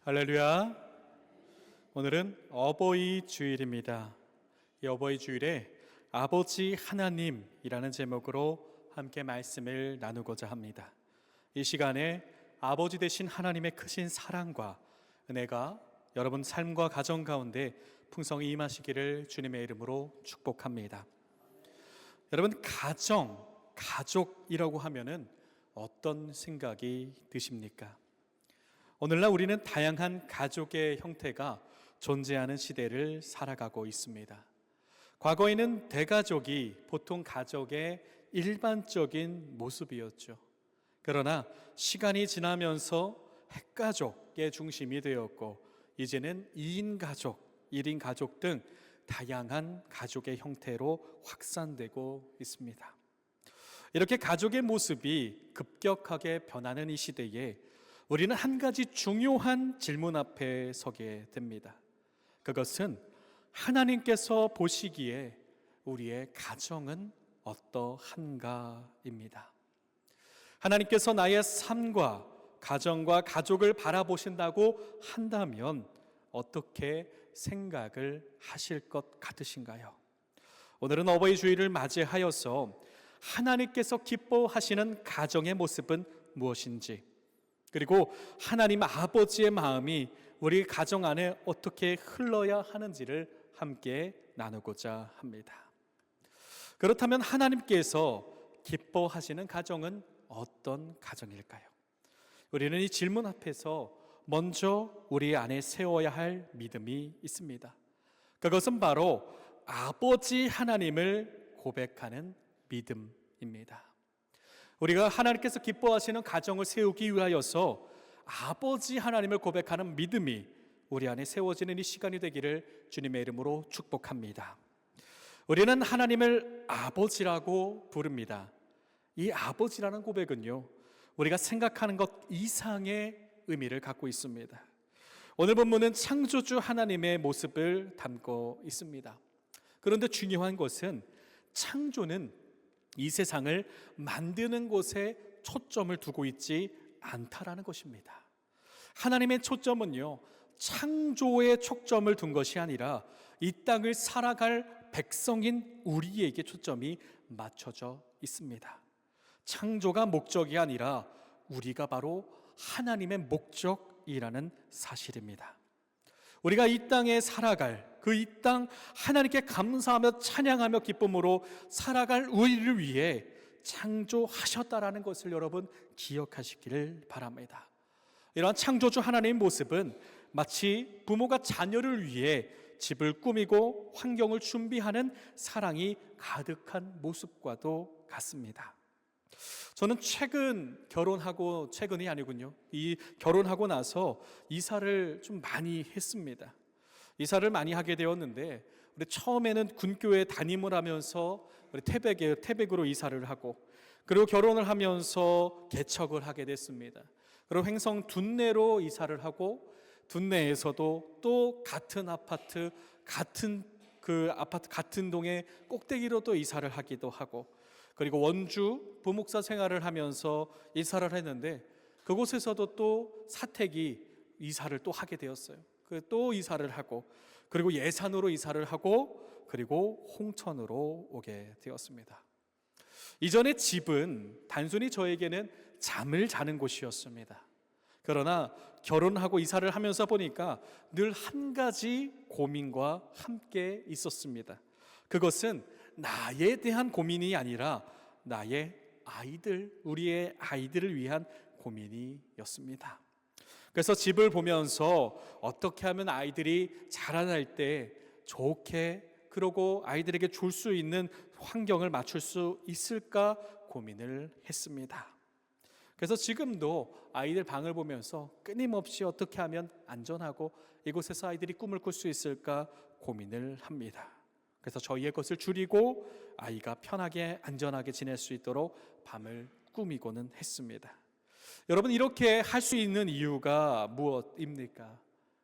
할렐루야. 오늘은 어버이 주일입니다. 이 어버이 주일에 아버지 하나님이라는 제목으로 함께 말씀을 나누고자 합니다. 이 시간에 아버지 되신 하나님의 크신 사랑과 은혜가 여러분 삶과 가정 가운데 풍성히 임하시기를 주님의 이름으로 축복합니다. 여러분, 가족이라고 하면은 어떤 생각이 드십니까? 오늘날 우리는 다양한 가족의 형태가 존재하는 시대를 살아가고 있습니다. 과거에는 대가족이 보통 가족의 일반적인 모습이었죠. 그러나 시간이 지나면서 핵가족의 중심이 되었고, 이제는 2인 가족, 1인 가족 등 다양한 가족의 형태로 확산되고 있습니다. 이렇게 가족의 모습이 급격하게 변하는 이 시대에 우리는 한 가지 중요한 질문 앞에 서게 됩니다. 그것은 하나님께서 보시기에 우리의 가정은 어떠한가입니다. 하나님께서 나의 삶과 가정과 가족을 바라보신다고 한다면 어떻게 생각을 하실 것 같으신가요? 오늘은 어버이 주일을 맞이하여서 하나님께서 기뻐하시는 가정의 모습은 무엇인지, 그리고 하나님 아버지의 마음이 우리 가정 안에 어떻게 흘러야 하는지를 함께 나누고자 합니다. 그렇다면 하나님께서 기뻐하시는 가정은 어떤 가정일까요? 우리는 이 질문 앞에서 먼저 우리 안에 세워야 할 믿음이 있습니다. 그것은 바로 아버지 하나님을 고백하는 믿음입니다. 우리가 하나님께서 기뻐하시는 가정을 세우기 위하여서 아버지 하나님을 고백하는 믿음이 우리 안에 세워지는 이 시간이 되기를 주님의 이름으로 축복합니다. 우리는 하나님을 아버지라고 부릅니다. 이 아버지라는 고백은요, 우리가 생각하는 것 이상의 의미를 갖고 있습니다. 오늘 본문은 창조주 하나님의 모습을 담고 있습니다. 그런데 중요한 것은 창조는 이 세상을 만드는 곳에 초점을 두고 있지 않다라는 것입니다. 하나님의 초점은요, 창조에 초점을 둔 것이 아니라 이 땅을 살아갈 백성인 우리에게 초점이 맞춰져 있습니다. 창조가 목적이 아니라 우리가 바로 하나님의 목적이라는 사실입니다. 우리가 이 땅에 살아갈 이 땅 하나님께 감사하며 찬양하며 기쁨으로 살아갈 우리를 위해 창조하셨다라는 것을 여러분 기억하시기를 바랍니다. 이러한 창조주 하나님의 모습은 마치 부모가 자녀를 위해 집을 꾸미고 환경을 준비하는 사랑이 가득한 모습과도 같습니다. 저는 최근이 아니군요. 이 결혼하고 나서 이사를 좀 많이 했습니다. 이사를 많이 하게 되었는데, 우리 처음에는 군교회 담임을 하면서 우리 태백으로 이사를 하고, 그리고 결혼을 하면서 개척을 하게 됐습니다. 그리고 횡성 둔내로 이사를 하고, 둔내에서도 또 같은 아파트 같은 동의 꼭대기로 또 이사를 하기도 하고, 그리고 원주 부목사 생활을 하면서 이사를 했는데, 그곳에서도 또 사택이 이사를 또 하게 되었어요. 또 이사를 하고, 그리고 예산으로 이사를 하고, 그리고 홍천으로 오게 되었습니다. 이전의 집은 단순히 저에게는 잠을 자는 곳이었습니다. 그러나 결혼하고 이사를 하면서 보니까 늘 한 가지 고민과 함께 있었습니다. 그것은 나에 대한 고민이 아니라 우리의 아이들을 위한 고민이었습니다. 그래서 집을 보면서 어떻게 하면 아이들이 자라날 때 좋게, 그러고 아이들에게 줄 수 있는 환경을 맞출 수 있을까 고민을 했습니다. 그래서 지금도 아이들 방을 보면서 끊임없이 어떻게 하면 안전하고 이곳에서 아이들이 꿈을 꿀 수 있을까 고민을 합니다. 그래서 저희의 것을 줄이고 아이가 편하게 안전하게 지낼 수 있도록 밤을 꾸미고는 했습니다. 여러분, 이렇게 할 수 있는 이유가 무엇입니까?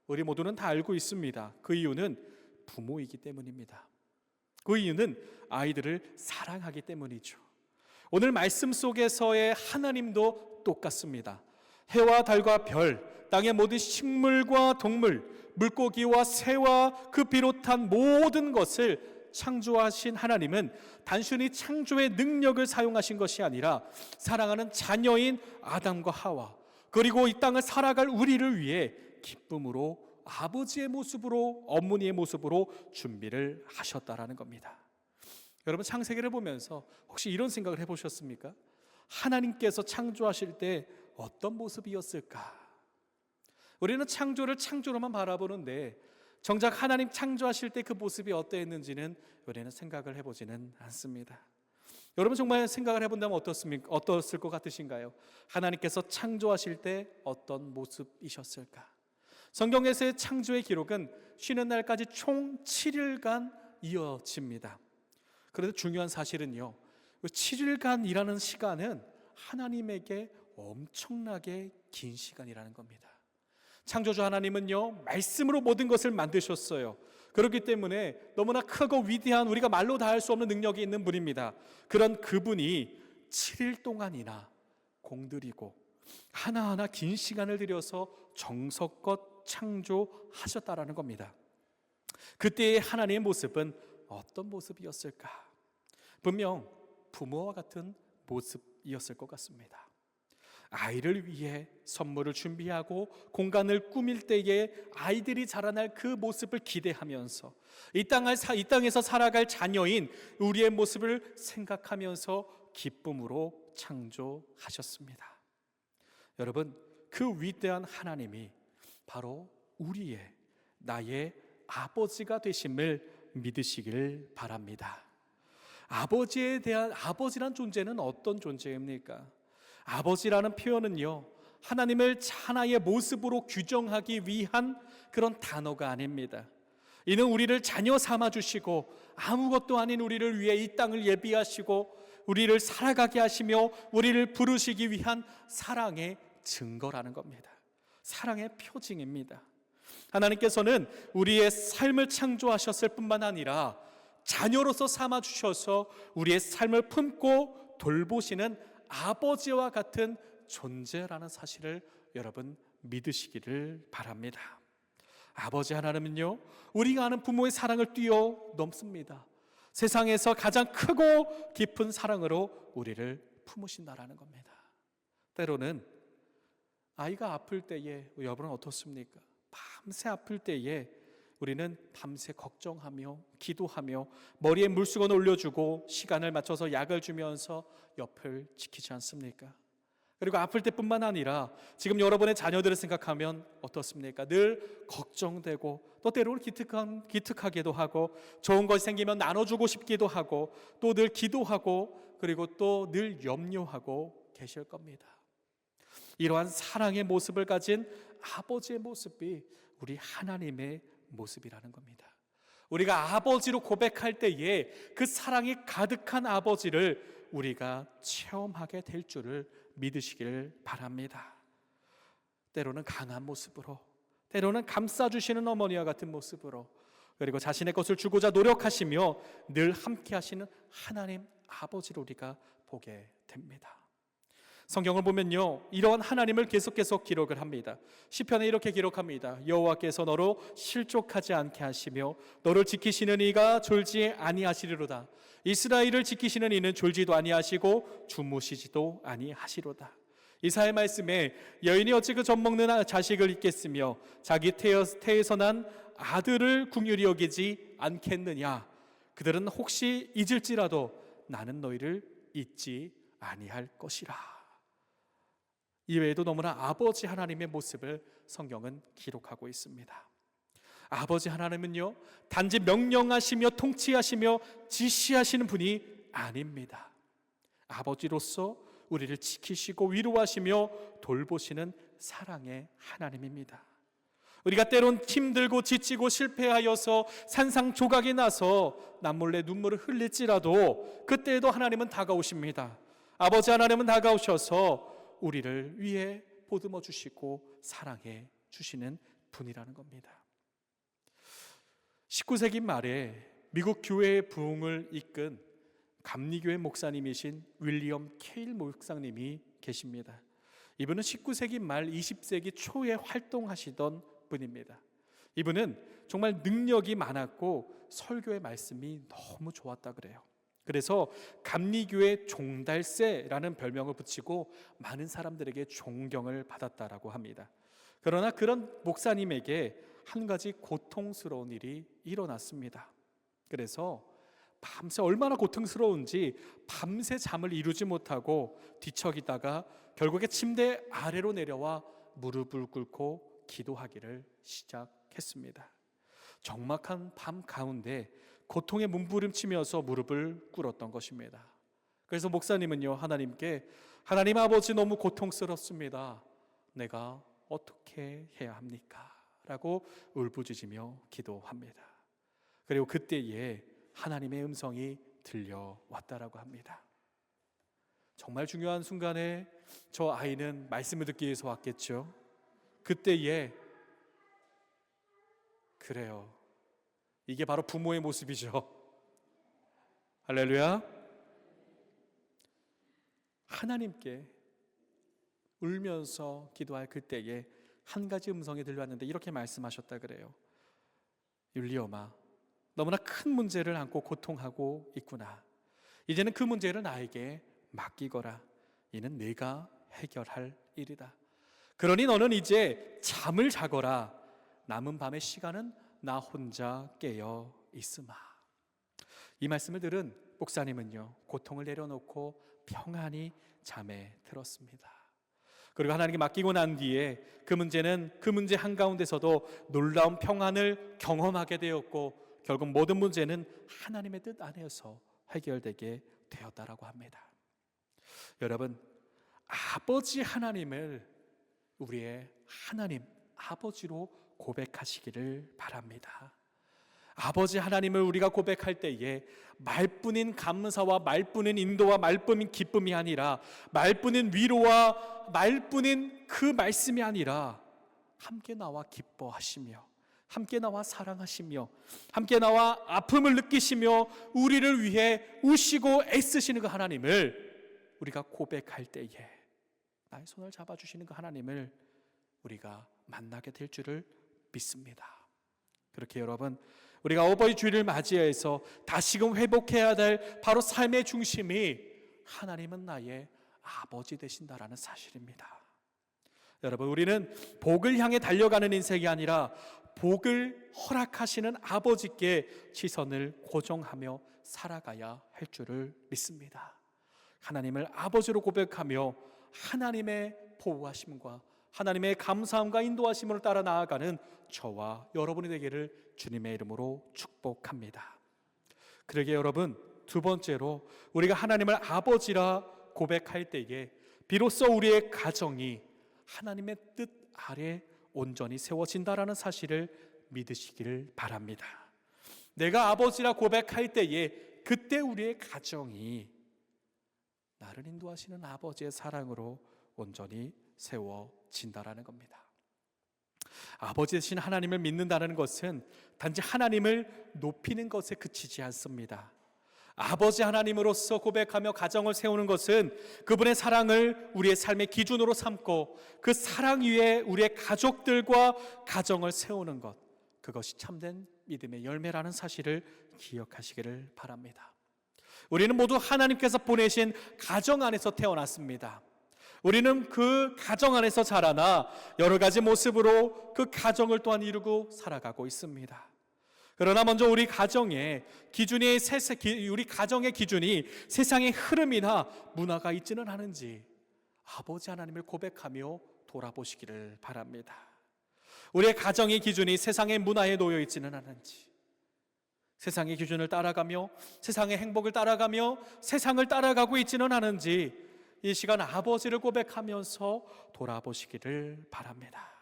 우리 모두는 다 알고 있습니다. 그 이유는 부모이기 때문입니다. 그 이유는 아이들을 사랑하기 때문이죠. 오늘 말씀 속에서의 하나님도 똑같습니다. 해와 달과 별, 땅의 모든 식물과 동물, 물고기와 새와 그 비롯한 모든 것을 창조하신 하나님은 단순히 창조의 능력을 사용하신 것이 아니라 사랑하는 자녀인 아담과 하와, 그리고 이 땅을 살아갈 우리를 위해 기쁨으로 아버지의 모습으로, 어머니의 모습으로 준비를 하셨다라는 겁니다. 여러분, 창세기를 보면서 혹시 이런 생각을 해보셨습니까? 하나님께서 창조하실 때 어떤 모습이었을까? 우리는 창조를 창조로만 바라보는데 정작 하나님 창조하실 때 그 모습이 어떠했는지는 우리는 생각을 해보지는 않습니다. 여러분, 정말 생각을 해본다면 어떻을 것 같으신가요? 하나님께서 창조하실 때 어떤 모습이셨을까? 성경에서의 창조의 기록은 쉬는 날까지 총 7일간 이어집니다. 그런데 중요한 사실은요, 7일간이라는 시간은 하나님에게 엄청나게 긴 시간이라는 겁니다. 창조주 하나님은요, 말씀으로 모든 것을 만드셨어요. 그렇기 때문에 너무나 크고 위대한, 우리가 말로 다 할 수 없는 능력이 있는 분입니다. 그런 그분이 7일 동안이나 공들이고 하나하나 긴 시간을 들여서 정성껏 창조하셨다라는 겁니다. 그때의 하나님의 모습은 어떤 모습이었을까? 분명 부모와 같은 모습이었을 것 같습니다. 아이를 위해 선물을 준비하고 공간을 꾸밀 때에 아이들이 자라날 그 모습을 기대하면서 이 땅에서 살아갈 자녀인 우리의 모습을 생각하면서 기쁨으로 창조하셨습니다. 여러분, 그 위대한 하나님이 바로 나의 아버지가 되심을 믿으시길 바랍니다. 아버지란 존재는 어떤 존재입니까? 아버지라는 표현은요, 하나님을 하나의 모습으로 규정하기 위한 그런 단어가 아닙니다. 이는 우리를 자녀 삼아주시고 아무것도 아닌 우리를 위해 이 땅을 예비하시고 우리를 살아가게 하시며 우리를 부르시기 위한 사랑의 증거라는 겁니다. 사랑의 표징입니다. 하나님께서는 우리의 삶을 창조하셨을 뿐만 아니라 자녀로서 삼아주셔서 우리의 삶을 품고 돌보시는 아버지와 같은 존재라는 사실을 여러분 믿으시기를 바랍니다. 아버지 하나님은요, 우리가 아는 부모의 사랑을 뛰어넘습니다. 세상에서 가장 크고 깊은 사랑으로 우리를 품으신다라는 겁니다. 때로는 아이가 아플 때에 여러분은 어떻습니까? 밤새 아플 때에 우리는 밤새 걱정하며 기도하며 머리에 물수건 올려주고 시간을 맞춰서 약을 주면서 옆을 지키지 않습니까? 그리고 아플 때뿐만 아니라 지금 여러분의 자녀들을 생각하면 어떻습니까? 늘 걱정되고 또 때로는 기특하기도 하고 좋은 것이 생기면 나눠주고 싶기도 하고 또 늘 기도하고 그리고 또 늘 염려하고 계실 겁니다. 이러한 사랑의 모습을 가진 아버지의 모습이 우리 하나님의 모습이라는 겁니다. 우리가 아버지로 고백할 때에 그 사랑이 가득한 아버지를 우리가 체험하게 될 줄을 믿으시길 바랍니다. 때로는 강한 모습으로, 때로는 감싸주시는 어머니와 같은 모습으로, 그리고 자신의 것을 주고자 노력하시며 늘 함께 하시는 하나님 아버지를 우리가 보게 됩니다. 성경을 보면요, 이러한 하나님을 계속 기록을 합니다. 시편에 이렇게 기록합니다. 여호와께서 너로 실족하지 않게 하시며 너를 지키시는 이가 졸지 아니하시리로다. 이스라엘을 지키시는 이는 졸지도 아니하시고 주무시지도 아니하시로다. 이사야 말씀에 여인이 어찌 그 젖먹는 자식을 잊겠으며 자기 태에서 난 아들을 긍휼히 여기지 않겠느냐. 그들은 혹시 잊을지라도 나는 너희를 잊지 아니할 것이라. 이외에도 너무나 아버지 하나님의 모습을 성경은 기록하고 있습니다. 아버지 하나님은요, 단지 명령하시며 통치하시며 지시하시는 분이 아닙니다. 아버지로서 우리를 지키시고 위로하시며 돌보시는 사랑의 하나님입니다. 우리가 때론 힘들고 지치고 실패하여서 산상조각이 나서 남몰래 눈물을 흘릴지라도 그때에도 하나님은 다가오십니다. 아버지 하나님은 다가오셔서 우리를 위해 보듬어 주시고 사랑해 주시는 분이라는 겁니다. 19세기 말에 미국 교회의 부흥을 이끈 감리교회 목사님이신 윌리엄 케일 목사님이 계십니다. 이분은 19세기 말 20세기 초에 활동하시던 분입니다. 이분은 정말 능력이 많았고 설교의 말씀이 너무 좋았다 그래요. 그래서 감리교의 종달새라는 별명을 붙이고 많은 사람들에게 존경을 받았다라고 합니다. 그러나 그런 목사님에게 한 가지 고통스러운 일이 일어났습니다. 그래서 밤새 얼마나 고통스러운지 밤새 잠을 이루지 못하고 뒤척이다가 결국에 침대 아래로 내려와 무릎을 꿇고 기도하기를 시작했습니다. 적막한 밤 가운데 고통에 몸부림치면서 무릎을 꿇었던 것입니다. 그래서 목사님은요, 하나님께 하나님 아버지 너무 고통스럽습니다. 내가 어떻게 해야 합니까? 라고 울부짖으며 기도합니다. 그리고 그때에 하나님의 음성이 들려왔다라고 합니다. 정말 중요한 순간에 저 아이는 말씀을 듣기 위해서 왔겠죠. 그때에 그래요. 이게 바로 부모의 모습이죠. 할렐루야. 하나님께 울면서 기도할 그때에 한 가지 음성이 들려왔는데 이렇게 말씀하셨다 그래요. 율리엄아, 너무나 큰 문제를 안고 고통하고 있구나. 이제는 그 문제를 나에게 맡기거라. 이는 내가 해결할 일이다. 그러니 너는 이제 잠을 자거라. 남은 밤의 시간은 나 혼자 깨어 있으마. 이 말씀을 들은 목사님은요, 고통을 내려놓고 평안히 잠에 들었습니다. 그리고 하나님께 맡기고 난 뒤에 그 문제 한가운데서도 놀라운 평안을 경험하게 되었고 결국 모든 문제는 하나님의 뜻 안에서 해결되게 되었다라고 합니다. 여러분, 아버지 하나님을 우리의 하나님, 아버지로 고백하시기를 바랍니다. 아버지 하나님을 우리가 고백할 때에 말뿐인 감사와 말뿐인 인도와 말뿐인 기쁨이 아니라 말뿐인 위로와 말뿐인 그 말씀이 아니라 함께 나와 기뻐하시며 함께 나와 사랑하시며 함께 나와 아픔을 느끼시며 우리를 위해 우시고 애쓰시는 그 하나님을 우리가 고백할 때에 나의 손을 잡아주시는 그 하나님을 우리가 만나게 될 줄을 믿습니다. 그렇게 여러분, 우리가 어버이 주일을 맞이해서 다시금 회복해야 될 바로 삶의 중심이 하나님은 나의 아버지 되신다라는 사실입니다. 여러분, 우리는 복을 향해 달려가는 인생이 아니라 복을 허락하시는 아버지께 시선을 고정하며 살아가야 할 줄을 믿습니다. 하나님을 아버지로 고백하며 하나님의 보호하심과 하나님의 감사함과 인도하심을 따라 나아가는 저와 여러분이 되기를 주님의 이름으로 축복합니다. 그러게 여러분, 두 번째로 우리가 하나님을 아버지라 고백할 때에 비로소 우리의 가정이 하나님의 뜻 아래 온전히 세워진다라는 사실을 믿으시기를 바랍니다. 내가 아버지라 고백할 때에 그때 우리의 가정이 나를 인도하시는 아버지의 사랑으로 온전히 세워진다라는 겁니다. 아버지 되신 하나님을 믿는다는 것은 단지 하나님을 높이는 것에 그치지 않습니다. 아버지 하나님으로서 고백하며 가정을 세우는 것은 그분의 사랑을 우리의 삶의 기준으로 삼고 그 사랑 위에 우리의 가족들과 가정을 세우는 것, 그것이 참된 믿음의 열매라는 사실을 기억하시기를 바랍니다. 우리는 모두 하나님께서 보내신 가정 안에서 태어났습니다. 우리는 그 가정 안에서 자라나 여러 가지 모습으로 그 가정을 또한 이루고 살아가고 있습니다. 그러나 먼저 우리 가정의 기준이 세상의 흐름이나 문화가 있지는 않은지 아버지 하나님을 고백하며 돌아보시기를 바랍니다. 우리의 가정의 기준이 세상의 문화에 놓여 있지는 않은지, 세상의 기준을 따라가며 세상의 행복을 따라가며 세상을 따라가고 있지는 않은지 이 시간 아버지를 고백하면서 돌아보시기를 바랍니다.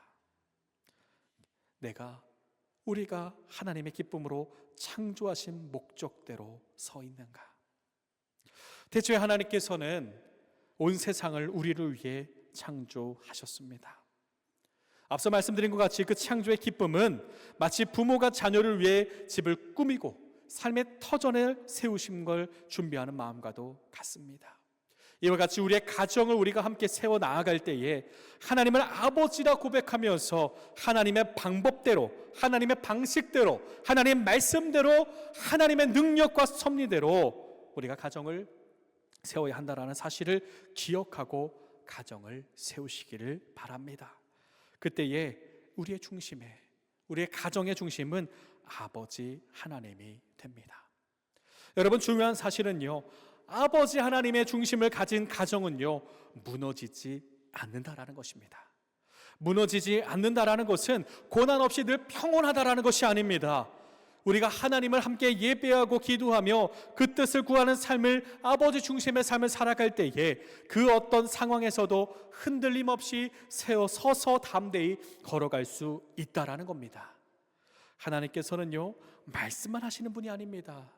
우리가 하나님의 기쁨으로 창조하신 목적대로 서 있는가? 대체 하나님께서는 온 세상을 우리를 위해 창조하셨습니다. 앞서 말씀드린 것 같이 그 창조의 기쁨은 마치 부모가 자녀를 위해 집을 꾸미고 삶의 터전을 세우신 걸 준비하는 마음과도 같습니다. 이와 같이 우리의 가정을 우리가 함께 세워 나아갈 때에 하나님을 아버지라 고백하면서 하나님의 방법대로, 하나님의 방식대로, 하나님의 말씀대로, 하나님의 능력과 섭리대로 우리가 가정을 세워야 한다는 사실을 기억하고 가정을 세우시기를 바랍니다. 그때에 우리의 중심에, 우리의 가정의 중심은 아버지 하나님이 됩니다. 여러분, 중요한 사실은요, 아버지 하나님의 중심을 가진 가정은요, 무너지지 않는다라는 것입니다. 무너지지 않는다라는 것은 고난 없이 늘 평온하다라는 것이 아닙니다. 우리가 하나님을 함께 예배하고 기도하며 그 뜻을 구하는 삶을, 아버지 중심의 삶을 살아갈 때에 그 어떤 상황에서도 흔들림 없이 서서 담대히 걸어갈 수 있다라는 겁니다. 하나님께서는요, 말씀만 하시는 분이 아닙니다.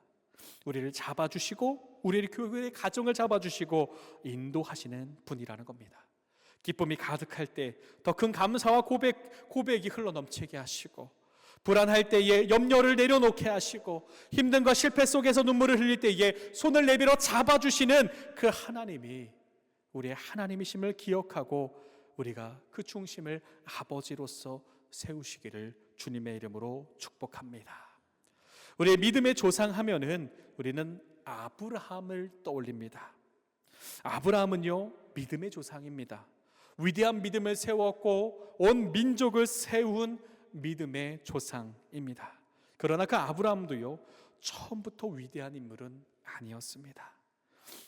우리를 잡아주시고 우리의 교회의 가정을 잡아주시고 인도하시는 분이라는 겁니다. 기쁨이 가득할 때 더 큰 감사와 고백이 흘러넘치게 하시고, 불안할 때에 염려를 내려놓게 하시고, 힘듦과 실패 속에서 눈물을 흘릴 때에 손을 내밀어 잡아주시는 그 하나님이 우리의 하나님이심을 기억하고 우리가 그 중심을 아버지로서 세우시기를 주님의 이름으로 축복합니다. 우리의 믿음의 조상 하면은 우리는 아브라함을 떠올립니다. 아브라함은요, 믿음의 조상입니다. 위대한 믿음을 세웠고 온 민족을 세운 믿음의 조상입니다. 그러나 그 아브라함도요, 처음부터 위대한 인물은 아니었습니다.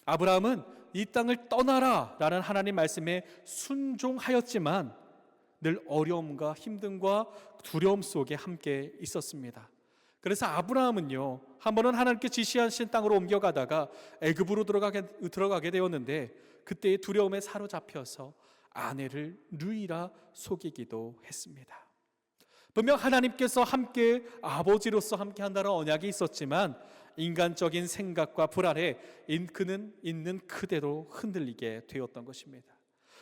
아브라함은 이 땅을 떠나라 라는 하나님 말씀에 순종하였지만 늘 어려움과 힘듦과 두려움 속에 함께 있었습니다. 그래서 아브라함은요, 한 번은 하나님께 지시하신 땅으로 옮겨가다가 애굽으로 들어가게 되었는데, 그때의 두려움에 사로잡혀서 아내를 누이라 속이기도 했습니다. 분명 하나님께서 함께 아버지로서 함께 한다는 언약이 있었지만 인간적인 생각과 불안에 그는 있는 그대로 흔들리게 되었던 것입니다.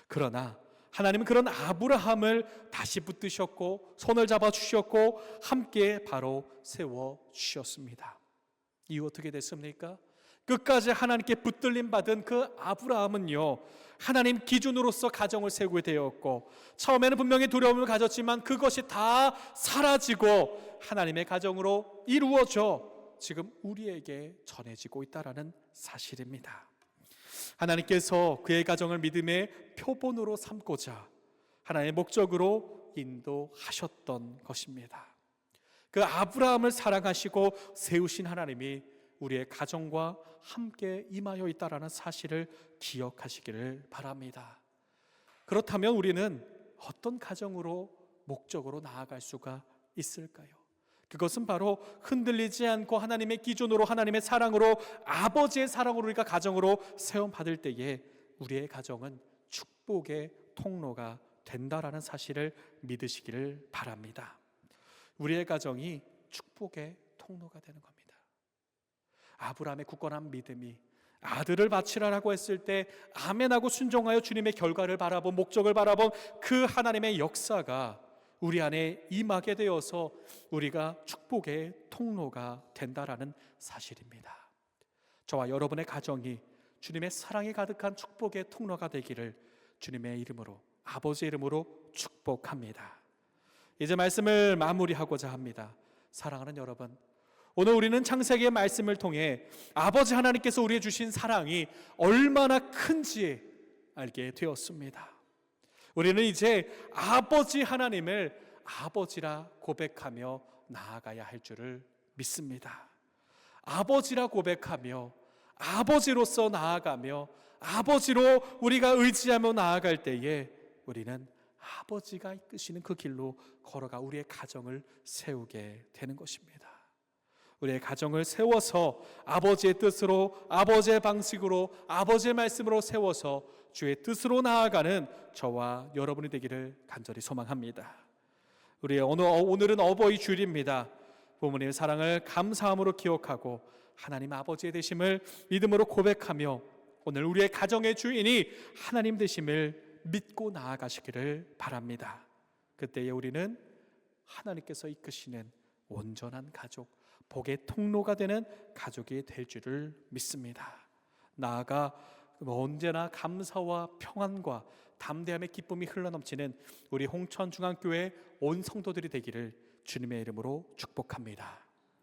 그러나 하나님은 그런 아브라함을 다시 붙드셨고 손을 잡아주셨고 함께 바로 세워주셨습니다. 이후 어떻게 됐습니까? 끝까지 하나님께 붙들림 받은 그 아브라함은요, 하나님 기준으로서 가정을 세우게 되었고, 처음에는 분명히 두려움을 가졌지만 그것이 다 사라지고 하나님의 가정으로 이루어져 지금 우리에게 전해지고 있다는 사실입니다. 하나님께서 그의 가정을 믿음의 표본으로 삼고자 하나님의 목적으로 인도하셨던 것입니다. 그 아브라함을 사랑하시고 세우신 하나님이 우리의 가정과 함께 임하여 있다는 사실을 기억하시기를 바랍니다. 그렇다면 우리는 어떤 가정으로, 목적으로 나아갈 수가 있을까요? 그것은 바로 흔들리지 않고 하나님의 기준으로, 하나님의 사랑으로, 아버지의 사랑으로 우리가 가정으로 세움받을 때에 우리의 가정은 축복의 통로가 된다라는 사실을 믿으시기를 바랍니다. 우리의 가정이 축복의 통로가 되는 겁니다. 아브라함의 굳건한 믿음이 아들을 바치라라고 했을 때 아멘하고 순종하여 주님의 결과를 바라본, 목적을 바라본 그 하나님의 역사가 우리 안에 임하게 되어서 우리가 축복의 통로가 된다라는 사실입니다. 저와 여러분의 가정이 주님의 사랑이 가득한 축복의 통로가 되기를 주님의 이름으로, 아버지의 이름으로 축복합니다. 이제 말씀을 마무리하고자 합니다. 사랑하는 여러분, 오늘 우리는 창세기의 말씀을 통해 아버지 하나님께서 우리에게 주신 사랑이 얼마나 큰지 알게 되었습니다. 우리는 이제 아버지 하나님을 아버지라 고백하며 나아가야 할 줄을 믿습니다. 아버지라 고백하며 아버지로서 나아가며 아버지로 우리가 의지하며 나아갈 때에 우리는 아버지가 이끄시는 그 길로 걸어가 우리의 가정을 세우게 되는 것입니다. 우리의 가정을 세워서 아버지의 뜻으로, 아버지의 방식으로, 아버지의 말씀으로 세워서 주의 뜻으로 나아가는 저와 여러분이 되기를 간절히 소망합니다. 오늘은 어버이 주일입니다. 부모님의 사랑을 감사함으로 기억하고 하나님 아버지의 되심을 믿음으로 고백하며 오늘 우리의 가정의 주인이 하나님 되심을 믿고 나아가시기를 바랍니다. 그때에 우리는 하나님께서 이끄시는 온전한 가족, 복의 통로가 되는 가족이 될 줄을 믿습니다. 나아가 언제나 감사와 평안과 담대함의 기쁨이 흘러넘치는 우리 홍천중앙교회 온 성도들이 되기를 주님의 이름으로 축복합니다.